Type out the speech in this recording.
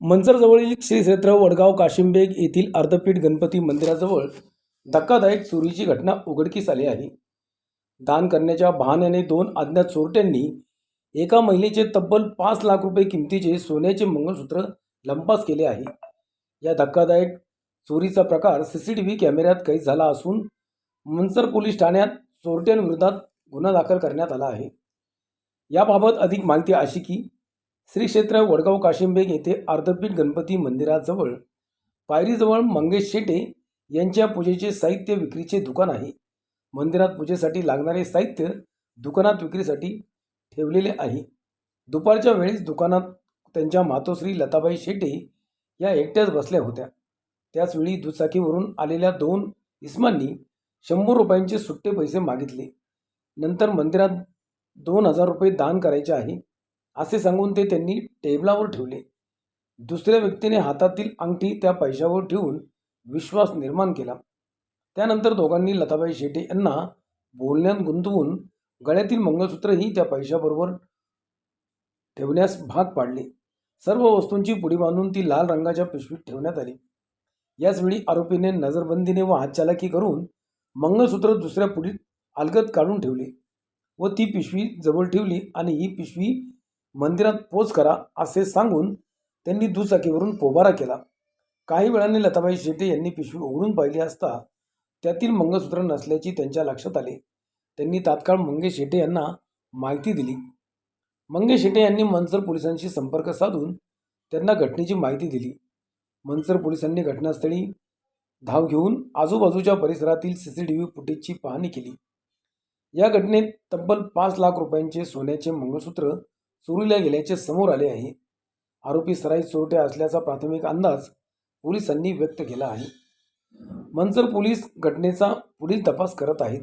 मंचरजवळील श्री क्षेत्र वडगाव काशिमबेग येथील अर्धपीठ गणपती मंदिराजवळ धक्कादायक चोरीची घटना उघडकीस आली आहे. दान करण्याच्या बहाण्याने दोन अज्ञात चोरट्यांनी एका महिलेचे तब्बल 5 लाख रुपये किमतीचे सोन्याचे मंगळसूत्र लंपास केले आहे. या धक्कादायक चोरीचा प्रकार CCTV कॅमेऱ्यात कैद झाला असून मंचर पोलीस ठाण्यात चोरट्यांविरोधात गुन्हा दाखल करण्यात आला आहे. याबाबत अधिक माहिती अशी की श्री क्षेत्र वडगाव काशिमबेग येथे अर्धपीठ गणपती मंदिराजवळ पायरीजवळ मंगेश शेटे यांच्या पूजेचे साहित्य विक्रीचे दुकान आहे. मंदिरात पूजेसाठी लागणारे साहित्य दुकानात विक्रीसाठी ठेवलेले आहे. दुपारच्या वेळेस दुकानात त्यांच्या मातोश्री लताबाई शेटे या एकट्याच बसल्या होत्या. त्याचवेळी दुचाकीवरून आलेल्या 2 इसमांनी 100 रुपयांचे सुट्टे पैसे मागितले. नंतर मंदिरात 2000 रुपये दान करायचे आहे असे सांगून ते त्यांनी टेबलावर ठेवले. दुसऱ्या व्यक्तीने हातातील अंगठी त्या पैशावर ठेवून विश्वास निर्माण केला. त्यानंतर दोघांनी लताबाई शेटे यांना बोलण्यात गुंतवून गळ्यातील मंगळसूत्रही त्या पैशाबरोबर ठेवण्यास भाग पाडले. सर्व वस्तूंची पुडी बांधून ती लाल रंगाच्या पिशवीत ठेवण्यात आली. याचवेळी आरोपीने नजरबंदीने व हातचालाकी करून मंगळसूत्र दुसऱ्या पुडीत अलगद काढून ठेवले व ती पिशवी जवळ ठेवली आणि ही पिशवी मंदिरात पोच करा असे सांगून त्यांनी दुचाकीवरून पोबारा केला. काही वेळाने लताबाई शेटे यांनी पिशवी उघडून पाहिली असता त्यातील मंगळसूत्र नसल्याची त्यांच्या लक्षात आले. त्यांनी तात्काळ मंगेश शेटे यांना माहिती दिली. मंगेश शेटे यांनी मंचर पोलिसांशी संपर्क साधून त्यांना घटनेची माहिती दिली. मंचर पोलिसांनी घटनास्थळी धाव घेऊन आजूबाजूच्या परिसरातील CCTV फुटेजची पाहणी केली. या घटनेत तब्बल 5 लाख रुपयांचे सोन्याचे मंगळसूत्र चोरीला गेल्याचे समोर आले आहे. आरोपी सराईत चोरटे असल्याचा प्राथमिक अंदाज पोलिसांनी व्यक्त केला आहे. मंचर पोलीस घटनेचा पुढील तपास करत आहेत.